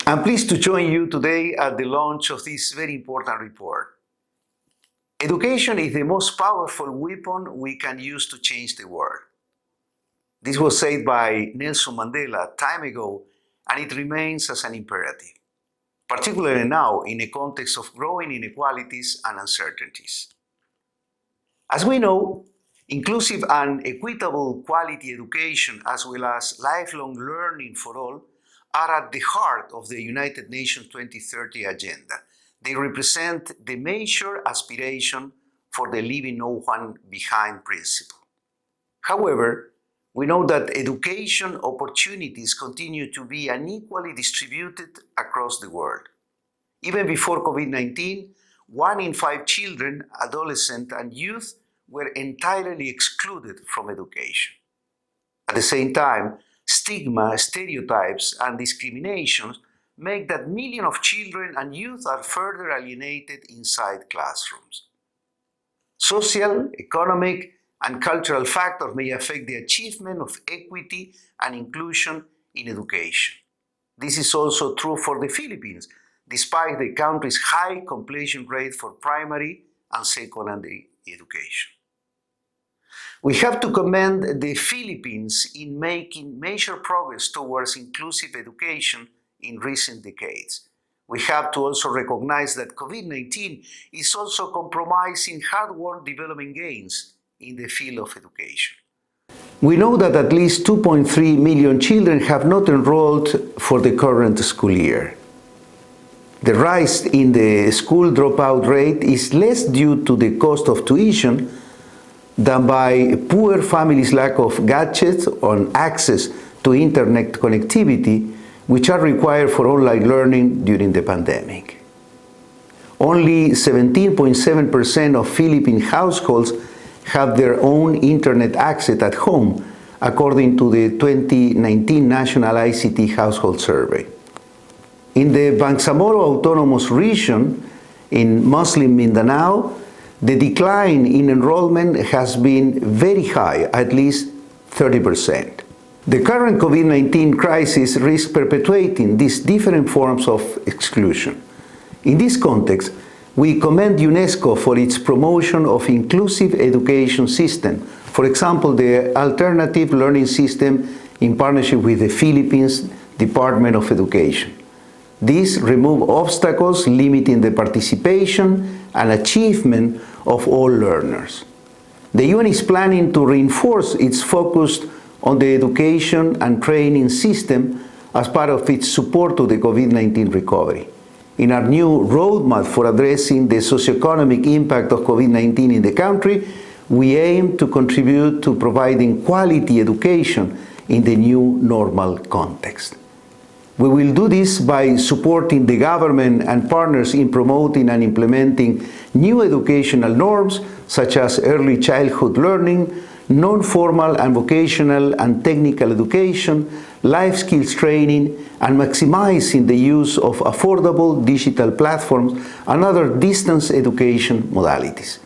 I'm pleased to join you today at the launch of this very important report. Education is the most powerful weapon we can use to change the world. This was said by Nelson Mandela time ago, and it remains as an imperative, particularly now in a context of growing inequalities and uncertainties. As we know, inclusive and equitable quality education, as well as lifelong learning for all, are at the heart of the United Nations 2030 agenda. They represent the major aspiration for the leaving no one behind principle. However, we know that education opportunities continue to be unequally distributed across the world. Even before COVID-19, 1 in 5 children, adolescents, and youth were entirely excluded from education. At the same time, stigma, stereotypes, and discriminations make that millions of children and youth are further alienated inside classrooms. Social, economic, and cultural factors may affect the achievement of equity and inclusion in education. This is also true for the Philippines, despite the country's high completion rate for primary and secondary education. We have to commend the Philippines in making major progress towards inclusive education in recent decades. We have to also recognize that COVID-19 is also compromising hard-won development gains in the field of education. We know that at least 2.3 million children have not enrolled for the current school year. The rise in the school dropout rate is less due to the cost of tuition than by poor families' lack of gadgets or access to internet connectivity, which are required for online learning during the pandemic. Only 17.7% of Philippine households have their own internet access at home, according to the 2019 National ICT Household Survey. In the Bangsamoro Autonomous Region in Muslim Mindanao, the decline in enrollment has been very high, at least 30%. The current COVID-19 crisis risks perpetuating these different forms of exclusion. In this context, we commend UNESCO for its promotion of inclusive education system. For example, the alternative learning system in partnership with the Philippines Department of Education. These remove obstacles limiting the participation and achievement of all learners. The UN is planning to reinforce its focus on the education and training system as part of its support to the COVID-19 recovery. In our new roadmap for addressing the socioeconomic impact of COVID-19 in the country, we aim to contribute to providing quality education in the new normal context. We will do this by supporting the government and partners in promoting and implementing new educational norms such as early childhood learning, non-formal and vocational and technical education, life skills training, and maximizing the use of affordable digital platforms and other distance education modalities.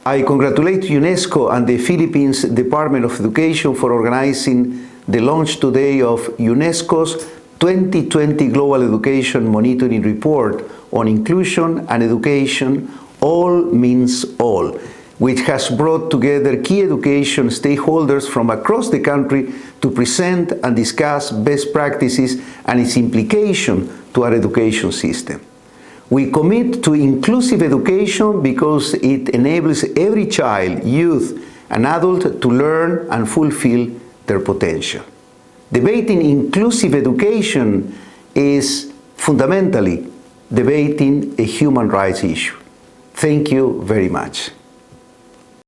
I congratulate UNESCO and the Philippines Department of Education for organizing the launch today of UNESCO's 2020 Global Education Monitoring Report on Inclusion and Education, All Means All, which has brought together key education stakeholders from across the country to present and discuss best practices and its implication to our education system. We commit to inclusive education because it enables every child, youth, and adult to learn and fulfill their potential. Debating inclusive education is fundamentally debating a human rights issue. Thank you very much.